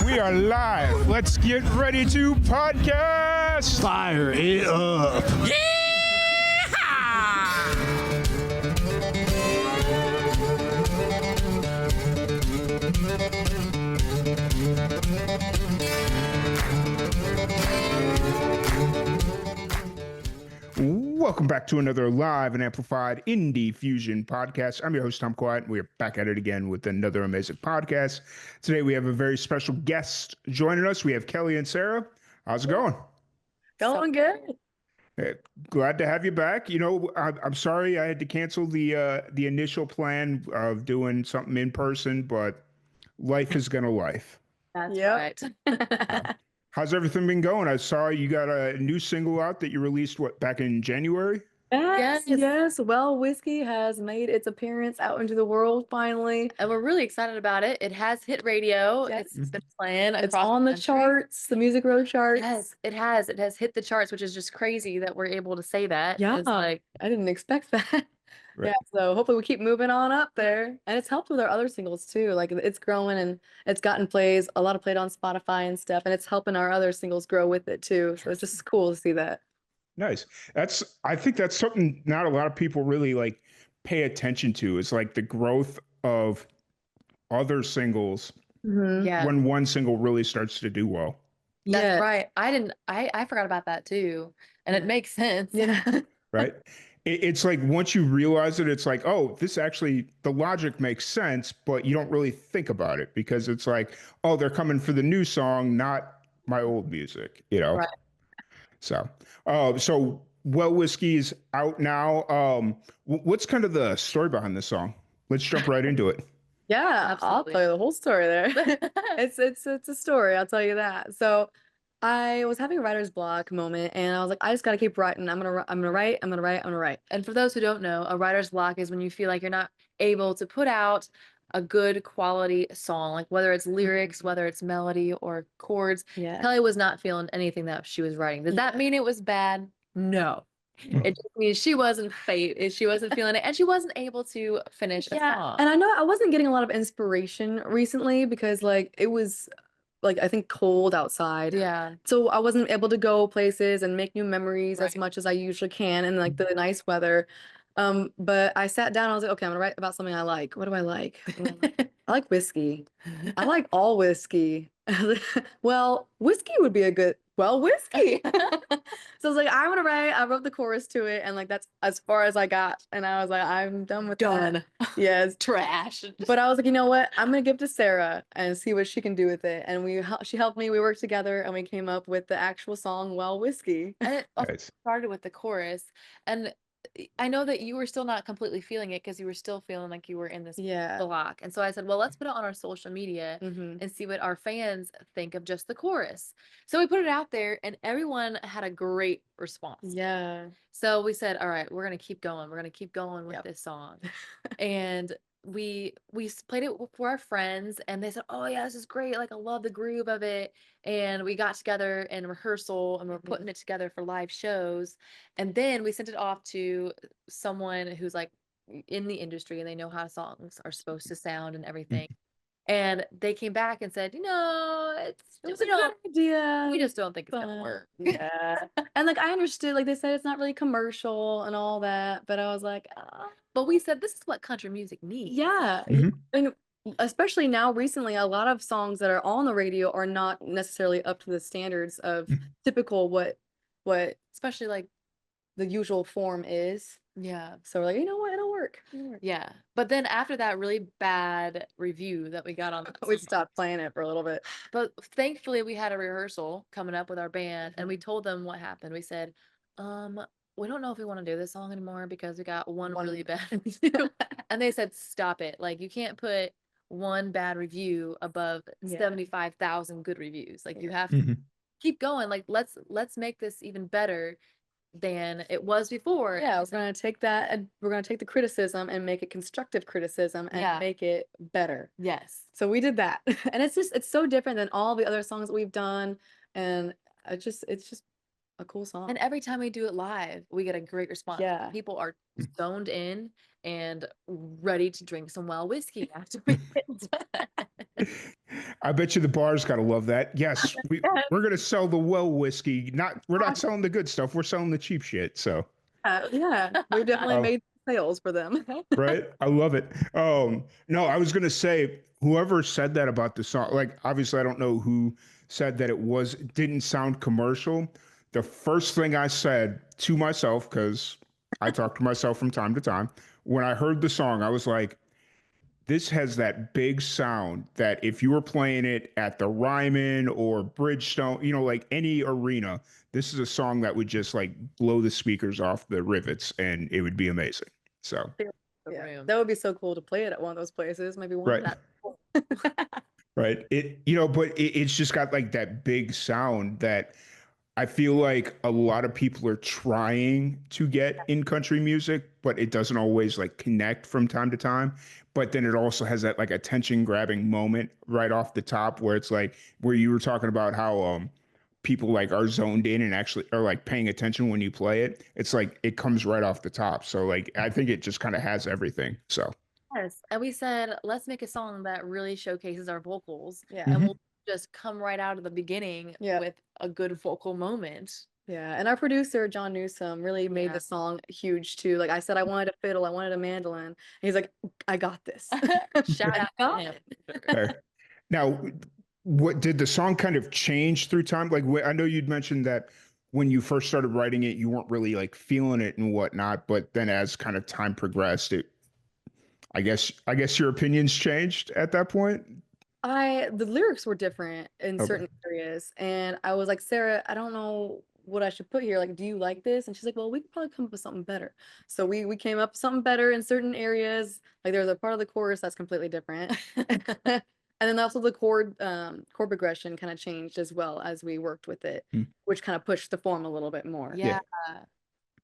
We are live. Let's get ready to podcast. Fire it up. Welcome back to another live and amplified Indie Fusion podcast. I'm your host, Tom Quiet. We're back at it again with another amazing podcast. Today, we have a very special guest joining us. We have Kelly and Sarah. How's it going? Going good. Hey, glad to have you back. You know, I'm sorry I had to cancel the initial plan of doing something in person, but life is gonna life. That's Yep. right. How's everything been going? I saw you got a new single out that you released, back in January? Yes, Yes. yes. Well, Whiskey has made its appearance out into the world finally. And we're really excited about it. It has hit radio. Yes. It's been playing It's across on the country. charts, the Music Row charts. Yes, it has. It has hit the charts, which is just crazy that we're able to say that. Yeah. It's like, I didn't expect that. Right. Yeah, so hopefully we keep moving on up there. And it's helped with our other singles too. Like it's growing and it's gotten plays, a lot of played on Spotify and stuff, and it's helping our other singles grow with it too. So it's just cool to see that. Nice. I think that's something not a lot of people really like pay attention to. It's like the growth of other singles yeah, when one single really starts to do well. that's Yeah. right. I forgot about that too. And it makes sense. Yeah. Right? It's like once you realize it, it's like, oh, this actually, the logic makes sense, but you don't really think about it because it's like, oh, they're coming for the new song, not my old music, you know? Right. So, Well Whiskey's out now. What's kind of the story behind this song? Let's jump right into it. Yeah, I'll Absolutely. tell you the whole story there. It's a story, I'll tell you that. So I was having a writer's block moment and I was like, I just gotta keep writing. I'm gonna write. And for those who don't know, a writer's block is when you feel like you're not able to put out a good quality song, like whether it's lyrics, whether it's melody or chords. Yeah. Kelly was not feeling anything that she was writing. Does that mean it was bad? No. It just means she wasn't she wasn't feeling it, and she wasn't able to finish a Yeah. song. And I know I wasn't getting a lot of inspiration recently because like it was like I think cold outside. Yeah. So I wasn't able to go places and make new memories as Right. much as I usually can in like the nice weather. But I sat down, I was like, okay, I'm gonna write about something I like. What do I like? I like whiskey. I like all whiskey. Well, whiskey would be a good, whiskey. So I was like, I want to write. I wrote the chorus to it, and like that's as far as I got. And I was like, I'm done with that. Done. Yes. Trash. But I was like, you know what? I'm gonna give it to Sarah and see what she can do with it. And she helped me. We worked together, and we came up with the actual song, "Well, Whiskey." And it also Nice. started with the chorus, and I know that you were still not completely feeling it because you were still feeling like you were in this Yeah. block. And so I said, well, let's put it on our social media Mm-hmm. and see what our fans think of just the chorus. So we put it out there and everyone had a great response. Yeah. So we said, all right, we're going to keep going. We're going to keep going with Yep. this song. And we played it for our friends and they said, oh yeah, this is great. Like I love the groove of it. And we got together in rehearsal and we're putting it together for live shows. And then we sent it off to someone who's like in the industry and they know how songs are supposed to sound and everything. And they came back and said, It was a good idea. we just don't think it's gonna but- work. Yeah. And like I understood, like they said it's not really commercial and all that, but I was like, But we said this is what country music needs. yeah. Mhm. And especially now recently, a lot of songs that are on the radio are not necessarily up to the standards of typical what Especially like, the usual form is. yeah. So we're like, you know what, it'll work. Yeah. But then after that really bad review that we got on the We song, stopped playing it for a little bit. but thankfully we had a rehearsal coming up with our band and we told them what happened. We said, we don't know if we want to do this song anymore because we got one really bad review. And they said, stop it. Like you can't put one bad review above Yeah. 75,000 good reviews. Like you have to Mhm. keep going. Like let's make this even better than it was before. Yeah, we're gonna take that and we're gonna take the criticism and make it constructive criticism and Yeah. make it better. Yes. So we did that. And it's so different than all the other songs that we've done. And it's just a cool song. And every time we do it live, we get a great response. Yeah. People are zoned in and ready to drink some well whiskey after we get done. I bet you the bar's got to love that. Yes, we're gonna sell the well whiskey. We're not selling the good stuff. We're selling the cheap shit. So, Yeah, we definitely oh, made sales for them. right, I love it. No, I was gonna say whoever said that about the song. Like, obviously, I don't know who said that didn't sound commercial. The first thing I said to myself, because I talk to myself from time to time, when I heard the song, I was like, this has that big sound that if you were playing it at the Ryman or Bridgestone, like any arena, this is a song that would just like blow the speakers off the rivets and it would be amazing. So, The Yeah, room. that would be so cool to play it at one of those places. Maybe one right, of right. But it's just got like that big sound that I feel like a lot of people are trying to get in country music, but it doesn't always like connect from time to time. But then it also has that like attention grabbing moment right off the top where it's like where you were talking about how people like are zoned in and actually are like paying attention when you play it. It's like it comes right off the top. So like I think it just kind of has everything. So Yes. And we said, let's make a song that really showcases our vocals. Yeah. And Mhm. we'll just come right out of the beginning Yeah. with a good vocal moment. Yeah, and our producer John Newsom really made Yeah. the song huge too. Like I said, I wanted a fiddle, I wanted a mandolin. And he's like, I got this. Shout I out got to him. it. Okay. Now, what did the song kind of change through time? Like, I know you'd mentioned that when you first started writing it, you weren't really like feeling it and whatnot, but then as kind of time progressed, I guess your opinions changed at that point. The lyrics were different in Okay. certain areas, and I was like, Sarah, I don't know what I should put here. Like, do you like this? And she's like, well, we could probably come up with something better. So we came up with something better in certain areas. Like there's a part of the chorus that's completely different. And then also the chord progression kind of changed as well as we worked with it, Mm. which kind of pushed the form a little bit more. Yeah.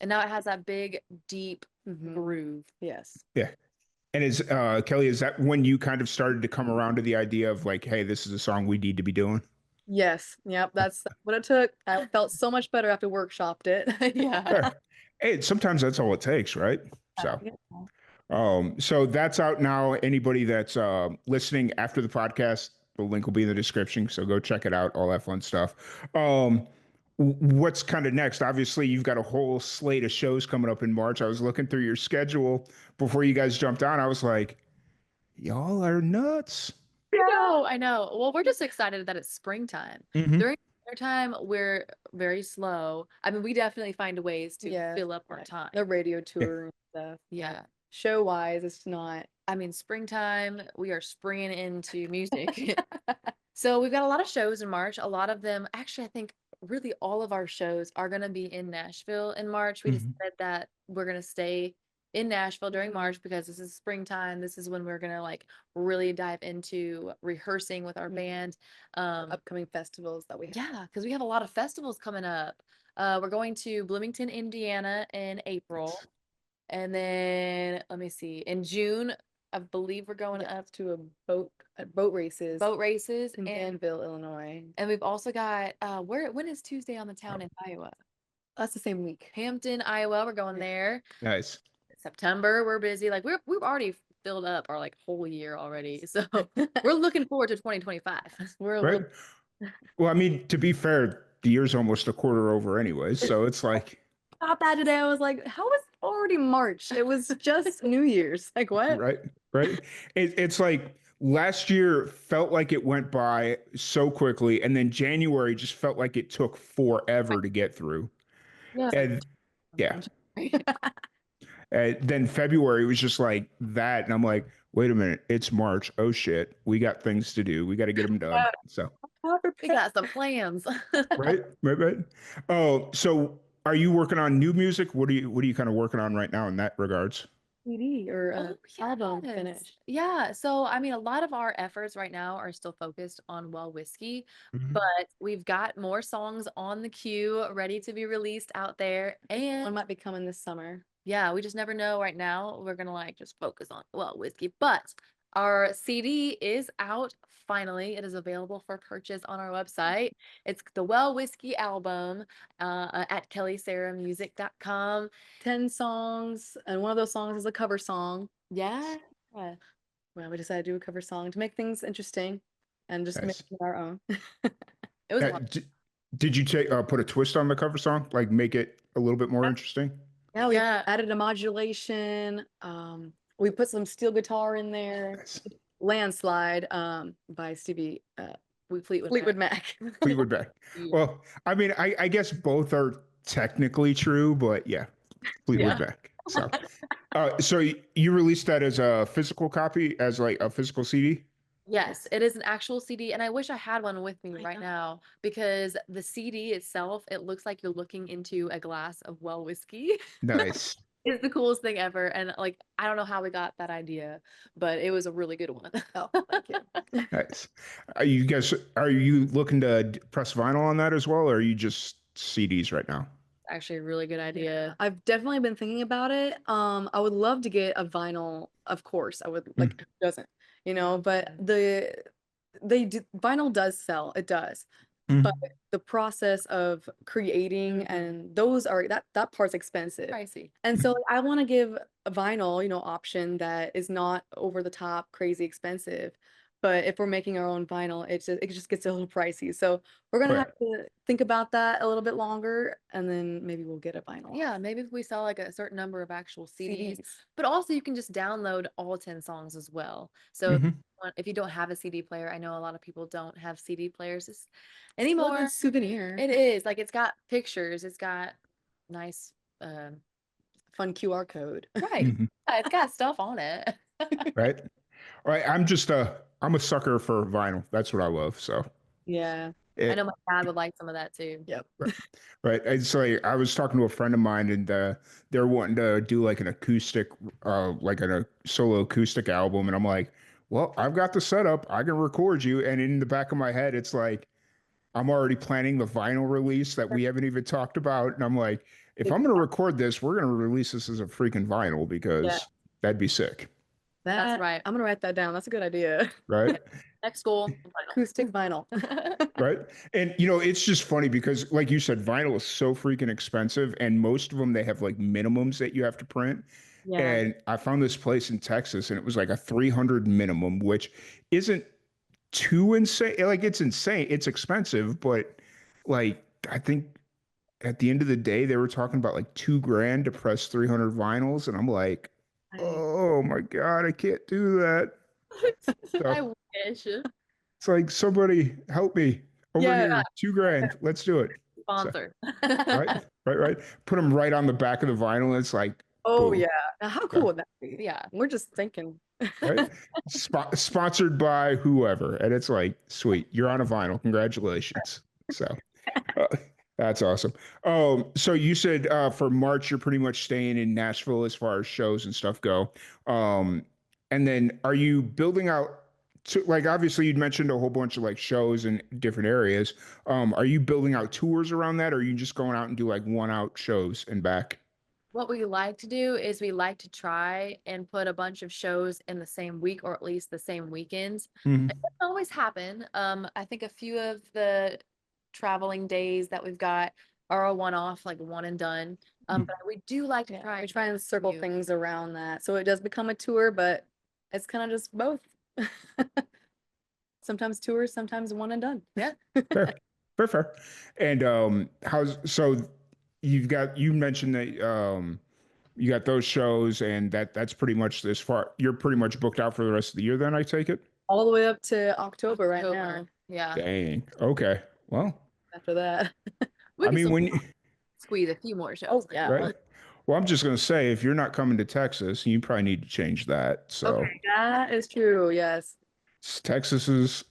And now it has that big, deep Mhm. groove. Yes. Yeah. And Kelly, is that when you kind of started to come around to the idea of like, hey, this is a song we need to be doing? Yes. Yep. That's what it took. I felt so much better after workshopped it. Yeah. Yeah. Hey, sometimes that's all it takes, right? So. Yeah. So that's out now. Anybody that's listening after the podcast, the link will be in the description. So go check it out, all that fun stuff. What's kind of next? Obviously, you've got a whole slate of shows coming up in March. I was looking through your schedule before you guys jumped on. I was like, y'all are nuts. I know. Well, we're just excited that it's springtime. Mhm. During wintertime, we're very slow. I mean, we definitely find ways to Yeah, fill up our right. time. The radio tour and stuff. Yeah. Show wise, it's not. I mean, springtime, we are springing into music. So we've got a lot of shows in March. A lot of them, actually, I think really all of our shows are going to be in Nashville in March. We Mhm. decided that we're going to stay in Nashville during March because this is springtime. This is when we're going to like really dive into rehearsing with our Mhm. band. Upcoming festivals that we have. Yeah, because we have a lot of festivals coming up. We're going to Bloomington, Indiana in April. And then let me see. In June, I believe we're going Yeah, up to a boat races boat races in Danville, Illinois. and we've also got when is Tuesday on the Town in Iowa? That's the same week. Hampton, Iowa. We're going Yeah. there. Nice. September, we're busy. Like we've already filled up our like whole year already. So we're looking forward to 2025. We're a Right. little Well, I mean, to be fair, the year's almost a quarter over anyways. So it's like, about that today. I was like, how is it already March? It was just New Year's. Like what? right, right. It's like last year felt like it went by so quickly, and then January just felt like it took forever to get through. Yeah. And yeah, and then February was just like that, and I'm like, wait a minute, it's March. Oh shit, we got things to do. We got to get them done. So We got some plans. right. Oh, so are you working on new music? What are you kind of working on right now in that regards? CD or Oh, album yes. finished. Yeah. So, I mean, a lot of our efforts right now are still focused on Well Whiskey, Mhm. but we've got more songs on the queue ready to be released out there. One And might be coming this summer. yeah, we just never know right now. We're going to like just focus on Well Whiskey, but our CD is out finally. It is available for purchase on our website. It's the Well Whiskey album at kellysaramusic.com. 10 songs, and one of those songs is a cover song. Yeah. well, we decided to do a cover song to make things interesting and just make Nice. it our own. It was a Uh, lot. did you take put a twist on the cover song, like make it a little bit more interesting? Yeah, we Yeah. added a modulation. We put some steel guitar in there. Nice. Landslide, by Stevie Fleetwood Mac. Fleetwood Mac. Yeah. Well, I mean, I guess both are technically true, but yeah, Fleetwood Yeah. Mac. So you released that as a physical copy, as like a physical CD? Yes, it is an actual CD, and I wish I had one with me I right know. now because the CD itself, it looks like you're looking into a glass of well whiskey. Nice. It's the coolest thing ever, and like I don't know how we got that idea, but it was a really good one. Oh, thank you. Nice. Are you looking to press vinyl on that as well, or are you just CDs right now? Actually, a really good idea. I've definitely been thinking about it. I would love to get a vinyl, of course. I would like who doesn't, but vinyl does sell. It does. Mm. But the process of creating and those are that part's expensive. Pricey. And so I want to give a vinyl, option that is not over the top, crazy expensive. But if we're making our own vinyl, it just gets a little pricey. So we're gonna Right. have to think about that a little bit longer, and then maybe we'll get a vinyl. Yeah, maybe if we sell like a certain number of actual CDs, CDs. but also you can just download all 10 songs as well. So Mhm. if you don't have a CD player, I know a lot of people don't have CD players It's still a good anymore. souvenir. It is like it's got pictures, it's got nice, Fun QR code. right. Mhm. Yeah, it's got stuff on it. Right. All right. I'm a sucker for vinyl. That's what I love. So Yeah. I it, know my dad would like some of that too. Yep. right. It's like I was talking to a friend of mine, and they're wanting to do like an acoustic, like a solo acoustic album, and I'm like, well, I've got the setup. I can record you. And in the back of my head, it's like I'm already planning the vinyl release that we haven't even talked about, and I'm like, if I'm going to record this, we're going to release this as a freaking vinyl Yeah. because that'd be sick, That's right. I'm gonna write that down. That's a good idea. right? Next goal, Acoustic vinyl. Right. And it's just funny because like you said, vinyl is so freaking expensive and most of them they have like minimums that you have to print. Yeah. And I found this place in Texas and it was like a 300 minimum, which isn't too insane. Like it's insane. It's expensive, but like I think at the end of the day they were talking about like 2 grand to press 300 vinyls and I'm like, "Oh my God, I can't do that." I So wish. it's like somebody help me over Yeah. here. 2 grand. Let's do it. So, Sponsor. right. Put them right on the back of the vinyl. It's like, Oh boom. yeah. Now, how cool would that be? Yeah. We're just thinking. Right? Sponsored by whoever, and it's like, sweet, you're on a vinyl. Congratulations. So, uh, that's awesome. So you said for March you're pretty much staying in Nashville as far as shows and stuff go. Um, and then are you building out? To, like obviously you'd mentioned a whole bunch of like shows in different areas. Are you building out tours around that, or are you just going out and do like one out shows and back? What we like to do is we like to try and put a bunch of shows in the same week or at least the same weekends. Mhm. It doesn't always happen. I think a few of the traveling days that we've got are a one-off, like one and done. But we do like to try. We try and circle you. things around that. So it does become a tour, but it's kind of just both. Sometimes tours, sometimes one and done. Yeah. Fair. And you mentioned that you got those shows and that's pretty much this far. You're pretty much booked out for the rest of the year then, I take it? All the way up to October right now. October. Yeah. Dang. Okay. Well, After that. We I can mean, still when you, squeeze a few more shows. Oh, yeah. right? Well, I'm just gonna say if you're not coming to Texas, you probably need to change that. So Okay, that is true. Yes. Texas is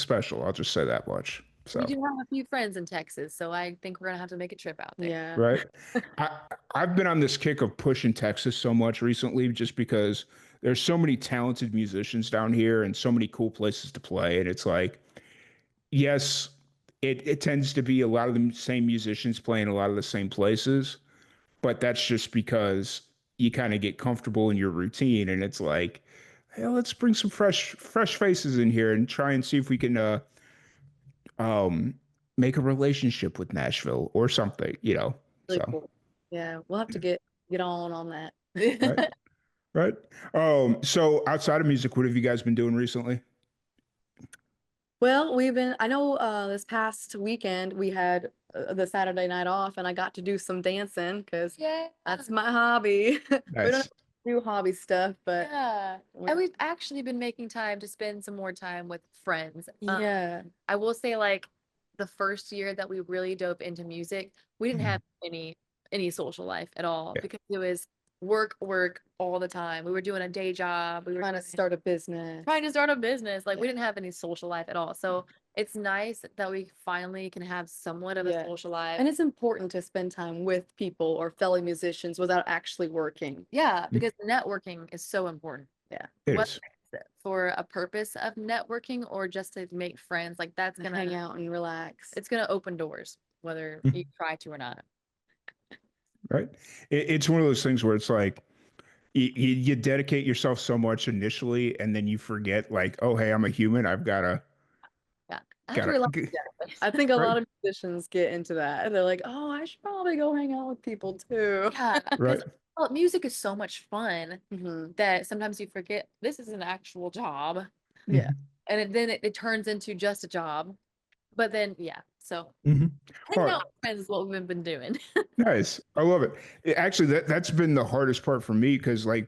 special. I'll just say that much. So We do have a few friends in Texas, so I think we're gonna have to make a trip out there. Yeah. right. I've been on this kick of pushing Texas so much recently just because there's so many talented musicians down here and so many cool places to play. And it's like, yes, it tends to be a lot of the same musicians playing a lot of the same places, but that's just because you kind of get comfortable in your routine. And it's like, hey, let's bring some fresh faces in here and try and see if we can um make a relationship with Nashville or something. Really So cool. Yeah. We'll have to get on that. right. Right. So outside of music, what have you guys been doing recently? Well, I know this past weekend we had the Saturday night off and I got to do some dancing because Yeah. that's my hobby. We don't Nice. do hobby stuff, but Yeah. we- And we've actually been making time to spend some more time with friends. yeah. I will say like the first year that we really dove into music, we didn't Mhm. have any social life at all Yeah. because it was work, work all the time. We were doing a day job. We were Trying to start a business. trying to start a business. Like we Yeah. didn't have any social life at all. So it's nice that we finally can have somewhat of a Yeah. social life. And it's important to spend time with people or fellow musicians without actually working. Yeah, because networking is so important. Yeah. It Whether is. it's for a purpose of networking or just to make friends, like that's And gonna hang out and relax. it's gonna open doors, whether Mhm. you try to or not. Right. It's one of those things where it's like you dedicate yourself so much initially, and then you forget, like, oh, hey, I'm a human. I've Yeah. I have to gotta, rely I think a right, lot of musicians get into that. They're like, oh, I should probably go hang out with people too. Yeah, right. because well, music is so much fun Mhm. that sometimes you forget this is an actual job. Yeah. Mhm. And then it turns into just a job. But then yeah, so Mhm. hanging Oh, out with friends is what we've been doing. nice. I love it. Actually, that's been the hardest part for me because, like,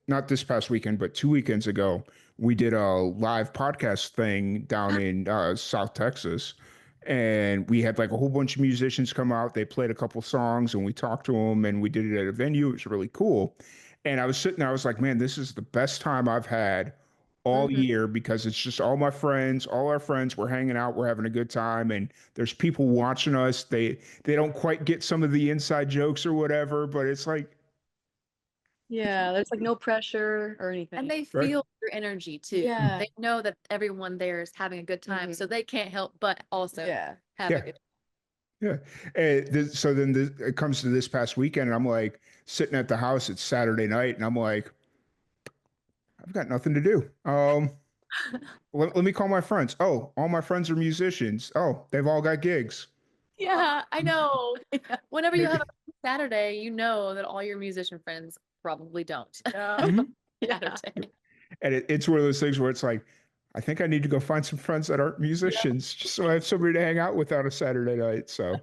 not this past weekend, but 2 weekends ago, we did a live podcast thing down in South Texas, and we had like a whole bunch of musicians come out. They played a couple songs, and we talked to them, and we did it at a venue. It was really cool. And I was sitting there, I was like, man, this is the best time I've had all Mhm. year because it's just all my friends, all our friends. We're hanging out, we're having a good time, and there's people watching us. They don't quite get some of the inside jokes or whatever, but it's like, Yeah, there's like no pressure or And anything. they right? feel your energy too. Yeah. They know that everyone there is having a good time, Mhm. so they can't help but also Yeah. have a Yeah, good yeah. So then it comes to this past weekend, and I'm like sitting at the house. It's Saturday night, and I'm like, I've got nothing to do. Let me call my friends. Oh, all my friends are musicians. Oh, they've all got gigs. Yeah, I know. Whenever you have Maybe. a Saturday, you know that all your musician friends probably don't. Yeah. Mhm. Yeah. Saturday. And it's one of those things where it's like, I think I need to go find some friends that aren't Yeah. musicians just so I have somebody to hang out with on a Saturday night. So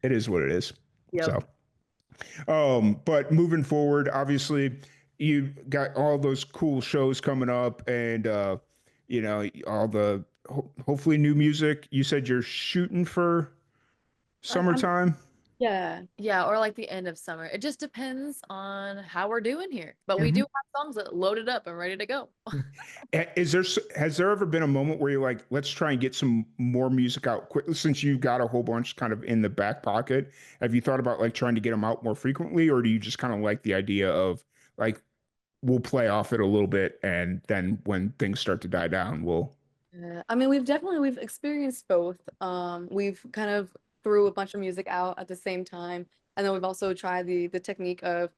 it is what it is. Yep. So, but moving forward, obviously, you got all those cool shows coming up, and all the hopefully new music. You said you're shooting for I'm summertime. yeah. Yeah, or like the end of summer. It just depends on how we're doing here. But we do Mhm. have songs that loaded up and ready to go. Has there ever been a moment where you're like, let's try and get some more music out quick since you've got a whole bunch kind of in the back pocket? Have you thought about like trying to get them out more frequently, or do you just kind of like the idea of like we'll play off it a little bit and then when things start to die down, we'll I mean, we've experienced both. We've kind of threw a bunch of music out at the same time, and then we've also tried the technique of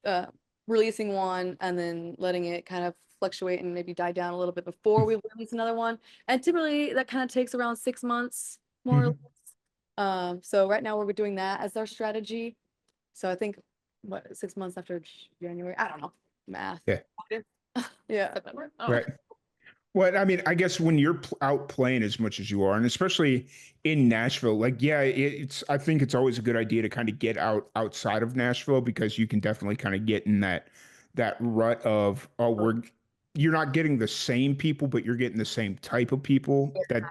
uh, releasing one and then letting it kind of fluctuate and maybe die down a little bit before we release another one. And typically that kind of takes around 6 months, more or less. Mhm. So right now we're doing that as our strategy. So I think what 6 months after January, I don't know, math. Yeah, Yeah. September. Oh. right. Well, I mean, I guess when you're out playing as much as you are, and especially in Nashville, like, yeah, I think it's always a good idea to kind of get outside of Nashville because you can definitely kind of get in that rut of, oh, you're not getting the same people, but you're getting the same type of people that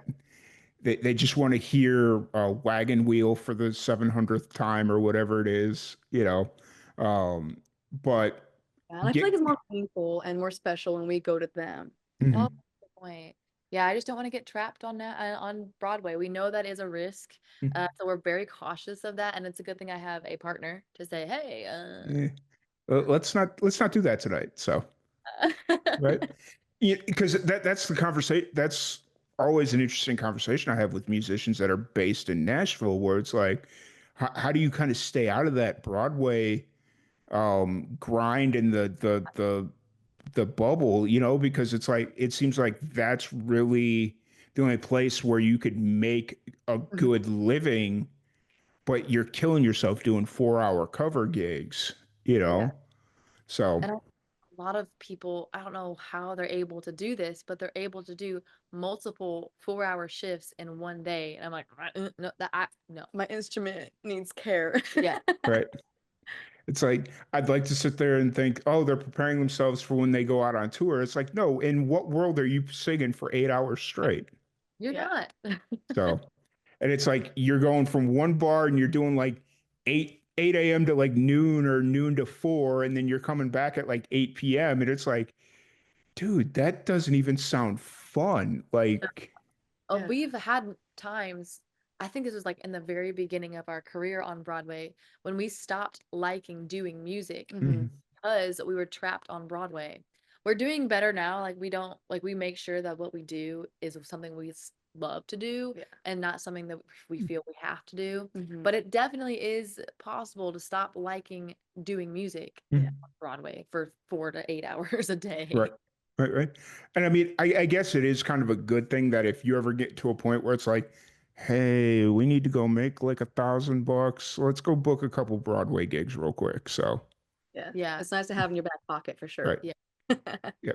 they just want to hear a wagon wheel for the 700th time or whatever it is, you know. But And I feel get, like it's more meaningful and more special when we go to them. Oh, Mhm, good point. Yeah, I just don't want to get trapped on that on Broadway. We know that is a risk, mhm. so we're very cautious of that. And it's a good thing I have a partner to say, "Hey, Eh, let's not do that tonight. So. Right. Yeah, because that's the conversation. That's always an interesting conversation I have with musicians that are based in Nashville, where it's like, how do you kind of stay out of that Broadway grind and the bubble, because it's like it seems like that's really the only place where you could make a Mhm. good living, but you're killing yourself doing 4-hour cover gigs, you Yeah. know? So And a lot of people, I don't know how they're able to do this, but they're able to do multiple 4-hour shifts in one day. And I'm like, no, no. My instrument needs care. Yeah. right. It's like I'd like to sit there and think, oh, they're preparing themselves for when they go out on tour. It's like, no, in what world are you singing for 8 hours straight? You're Yeah. not. So, and it's like you're going from one bar and you're doing like 8 a.m. to like noon or noon to 4, and then you're coming back at like 8 p.m. And it's like, dude, that doesn't even sound fun. Like, Yeah. We've had times, I think this was like in the very beginning of our career on Broadway, when we stopped liking doing music Mhm. because we were trapped on Broadway. We're doing better now. Like we don't like we make sure that what we do is something we love to do Yeah. and not something that we feel we have to do. Mhm. But it definitely is possible to stop liking doing music Mhm. on Broadway for 4 to 8 hours a day. right, right. And I mean, I guess it is kind of a good thing that if you ever get to a point where it's like, hey, we need to go make like $1,000, let's go book a couple Broadway gigs real quick. So, Yeah. Yeah. It's nice to have in your back pocket for sure. right. Yeah. Yeah.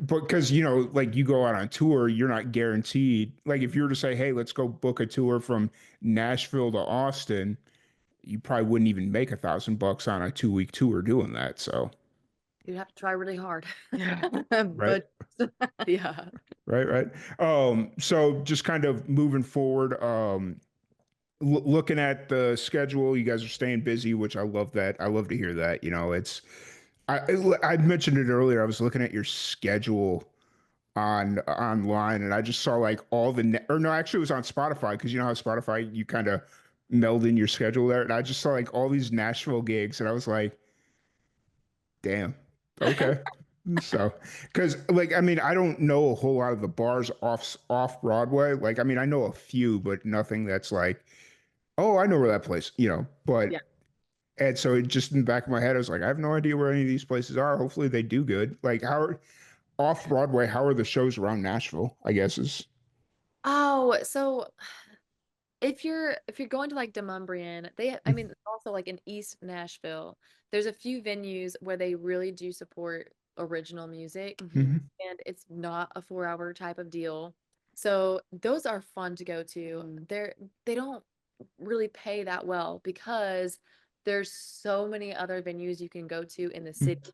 But because, like you go out on tour, you're not guaranteed. Like if you were to say, hey, let's go book a tour from Nashville to Austin, you probably wouldn't even make $1,000 on a 2-week tour doing that. So, You have to try really hard. Yeah. right. But Yeah. Right. So just kind of moving forward, looking at the schedule, you guys are staying busy, which I love that. I love to hear that. I mentioned it earlier. I was looking at your schedule on online, and I just saw like all or no, actually it was on Spotify, because you know how Spotify you kind of meld in your schedule there, and I just saw like all these Nashville gigs, and I was like, damn, okay. So, because like I mean, I don't know a whole lot of the bars off Broadway. Like I mean, I know a few, but nothing that's like, oh, I know where that place, yeah. But and so it just in the back of my head, I was like, I have no idea where any of these places are. Hopefully they do good. Like off Broadway, how are the shows around Nashville? I guess is Oh, so if you're going to like Demumbrian, I mean also like in East Nashville, there's a few venues where they really do support original music Mhm. Mhm. and it's not a 4-hour type of deal. So those are fun to go to. They don't really pay that well because there's so many other venues you can go to in the city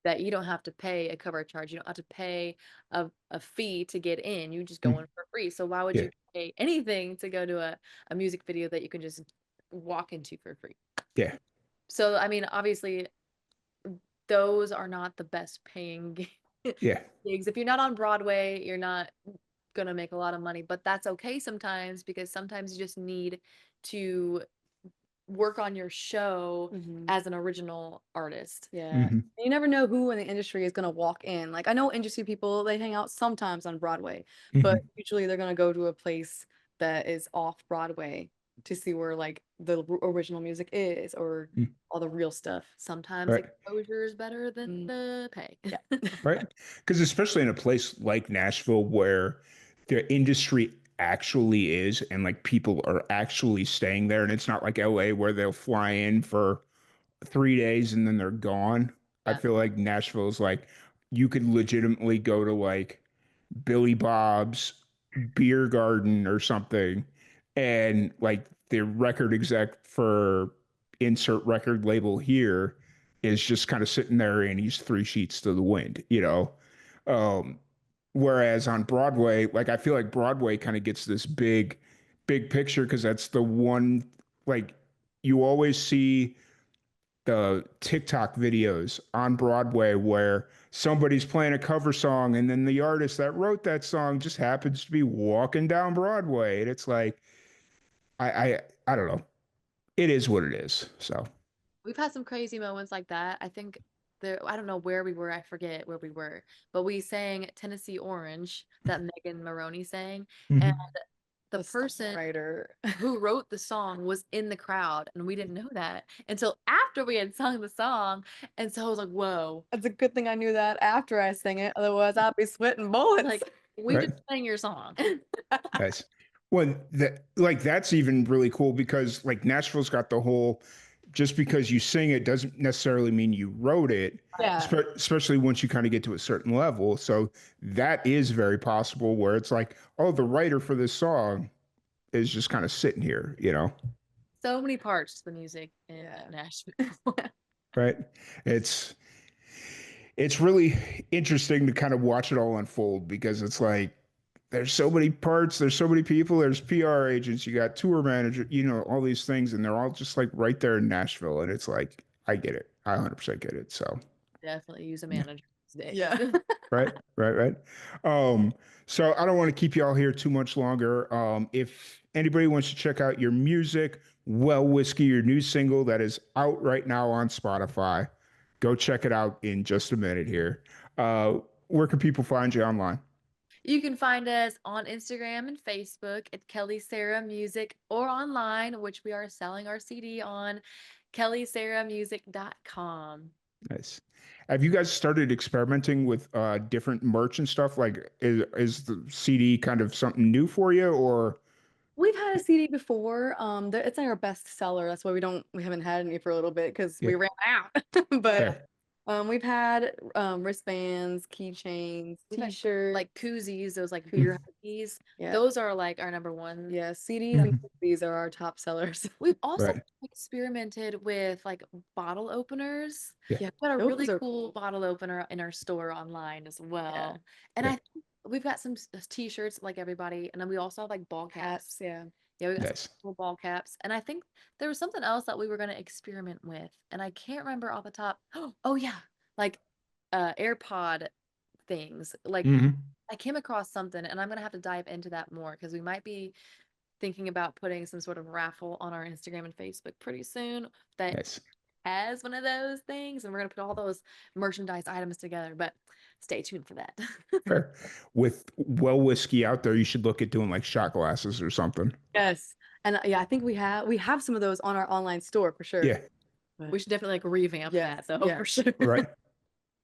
that you don't have to pay a cover charge. You don't have to pay a fee to get in. You just go Mhm. in for free. So why would Yeah, you pay anything to go to a music video that you can just walk into for free? yeah, So I mean, obviously, those are not the best paying yeah. gigs. If you're not on Broadway, you're not gonna make a lot of money, but that's okay sometimes because sometimes you just need to work on your show Mhm. as an original artist. Yeah. Mhm. You never know who in the industry is going to walk in. Like I know industry people, they hang out sometimes on Broadway, but Mhm. usually they're going to go to a place that is off Broadway to see where like the original music is or Mhm. all the real stuff. Sometimes Right, exposure is better than Mm. the pay. Yeah. right. Because especially in a place like Nashville where the industry actually is, and like people are actually staying there, and it's not like LA where they'll fly in for 3 days and then they're gone. I Yeah. feel like Nashville is like you could legitimately go to like Billy Bob's beer garden or something, and like the record exec for insert record label here is just kind of sitting there and he's 3 sheets to the wind. Um, whereas on Broadway, like I feel like Broadway kind of gets this big picture because that's the one, like you always see the TikTok videos on Broadway where somebody's playing a cover song and then the artist that wrote that song just happens to be walking down Broadway. And it's like, I don't know. It is what it is. So, We've had some crazy moments like that. I think I don't know where we were, I forget where we were, but we sang Tennessee Orange that Megan Maroney sang, and mhm. the The person songwriter. who wrote the song was in the crowd, and we didn't know that until after we had sung the song. And so I was like, whoa, It's a good thing I knew that after I sang it. Otherwise, I'd be sweating bullets. like we Right. just sang your song. Nice. Well, that's even really cool because like Nashville's got the whole just because you sing it doesn't necessarily mean you wrote it, Yeah. especially once you kind of get to a certain level. So that is very possible where it's like, oh, the writer for this song is just kind of sitting here, you know? So many parts to the music in Yeah. Nashville. Right? It's it's really interesting to kind of watch it all unfold because it's like there's so many parts, there's so many people, there's PR agents, you got tour manager, you know, all these things, and they're all just like right there in Nashville. And it's like, I get it. I 100% get it. So, Definitely use a yeah. manager these days. Yeah. Right, right, right. So I don't want to keep y'all here too much longer. If anybody wants to check out your music, Well Whiskey, your new single that is out right now on Spotify, go check it out in just a minute here. Where can people find you online? You can find us on Instagram and Facebook at Kelly Sarah Music or online, which we are selling our CD on kellysarahmusic.com. Nice. Have you guys started experimenting with different merch and stuff? Like, is the CD kind of something new for you, or We've had a CD before. It's not our best seller. That's why we haven't had any for a little bit because yeah, we ran out. But fair. we've had wristbands, keychains, We've had, t-shirts. like koozies, those like Who Mm, Your Huggies. Yeah. Those are like our number one. Yeah, CDs and mhm, these are our top sellers. We've also right. experimented with like bottle openers. Yeah. Yeah, We've got a those really are cool bottle opener in our store online as yeah. well. And Yeah. I think we've got some t-shirts like everybody, and then we also have like ball Hats, caps. yeah. Yeah, we got some Nice. cool ball caps. And I think there was something else that we were going to experiment with, and I can't remember off the top. Oh yeah, like AirPod things. Like Hmm. I came across something, and I'm gonna have to dive into that more because we might be thinking about putting some sort of raffle on our Instagram and Facebook pretty soon that Nice. has one of those things, and we're gonna put all those merchandise items together. But stay tuned for that. Fair. With Well Whiskey out there, you should look at doing like shot glasses or something. Yes. And yeah, I think we have some of those on our online store for sure. Yeah. We should definitely like revamp Yes, that though yeah. for sure. Right.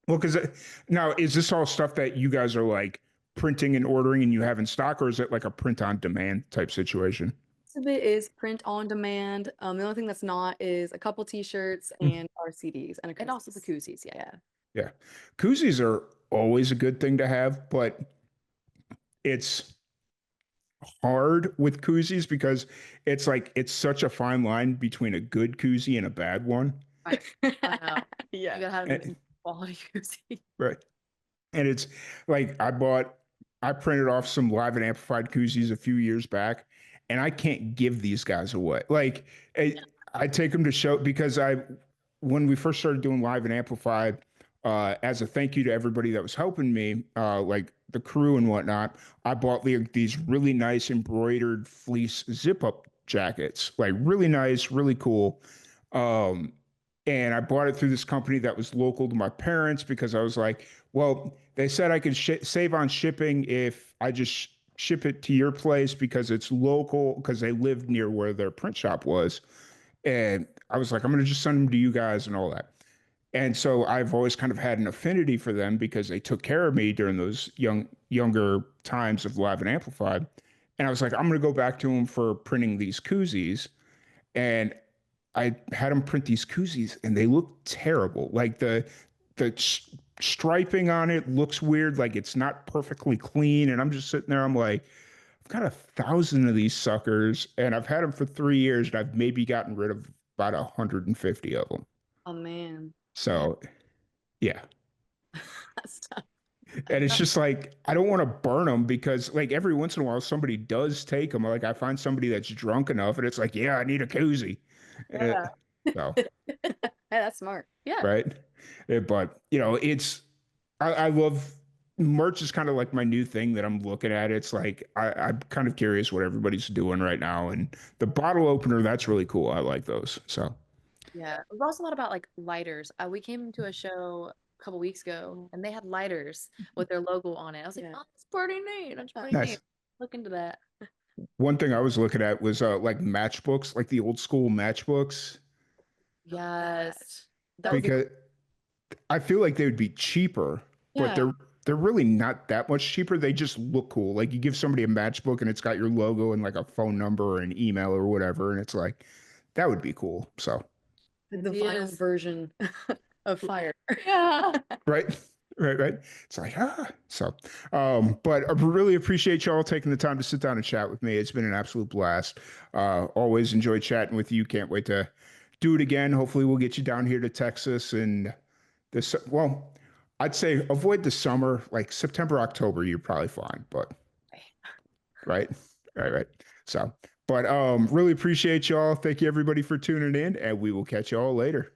Well, because now is this all stuff that you guys are like printing and ordering and you have in stock, or is it like a print on demand type situation? Most of it is print on demand. The only thing that's not is a couple t-shirts Mm, and our CDs and a And also the koozies. koozies, yeah. Yeah. yeah. Koozies are always a good thing to have, but it's hard with koozies because it's like it's such a fine line between a good koozie and a bad one. Right. I know. You Yeah. gotta have And, a quality koozie. right. And it's like I printed off some live and amplified koozies a few years back, and I can't give these guys away. Like I take them to show because when we first started doing live and amplified, as a thank you to everybody that was helping me, like the crew and whatnot, I bought these really nice embroidered fleece zip up jackets, like really nice, really cool. Um, and I bought it through this company that was local to my parents because I was like, well, they said I could save on shipping if I just ship it to your place because it's local because they lived near where their print shop was. And I was like, I'm going to just send them to you guys and all that. And so I've always kind of had an affinity for them because they took care of me during those younger times of Live and Amplified. And I was like, I'm going to go back to them for printing these koozies. And I had them print these koozies and they look terrible. Like the striping on it looks weird, like it's not perfectly clean. And I'm just sitting there, I'm like, I've got 1,000 of these suckers and I've had them for 3 years and I've maybe gotten rid of about 150 of them. Oh man. Yeah. So yeah. That's tough. And it's just like I don't want to burn them because like every once in a while somebody does take them. Like I find somebody that's drunk enough and it's like, yeah, I need a koozie. Yeah. So Hey, that's smart. Yeah. right. But you know, I love merch is kind of like my new thing that I'm looking at. It's like I'm kind of curious what everybody's doing right now. And the bottle opener, that's really cool. I like those. So Yeah. We've also thought about like lighters. We came to a show a couple weeks ago and they had lighters with their logo on it. I was like, Yeah. oh, that's pretty neat. That's pretty nice. neat. Look into that. One thing I was looking at was like matchbooks, like the old school matchbooks, Yes. That would be because I feel like they would be cheaper, but Yeah. they're really not that much cheaper. They just look cool. Like you give somebody a matchbook and it's got your logo and like a phone number or an email or whatever, and it's like that would be cool. So The He final is. version of fire. Yeah. Right. Right. It's like, so, but I really appreciate y'all taking the time to sit down and chat with me. It's been an absolute blast. Always enjoy chatting with you. Can't wait to do it again. Hopefully we'll get you down here to Texas and this, well, I'd say avoid the summer, like September, October, you're probably fine, but right. Right. So, but, really appreciate y'all. Thank you everybody for tuning in, and we will catch y'all later.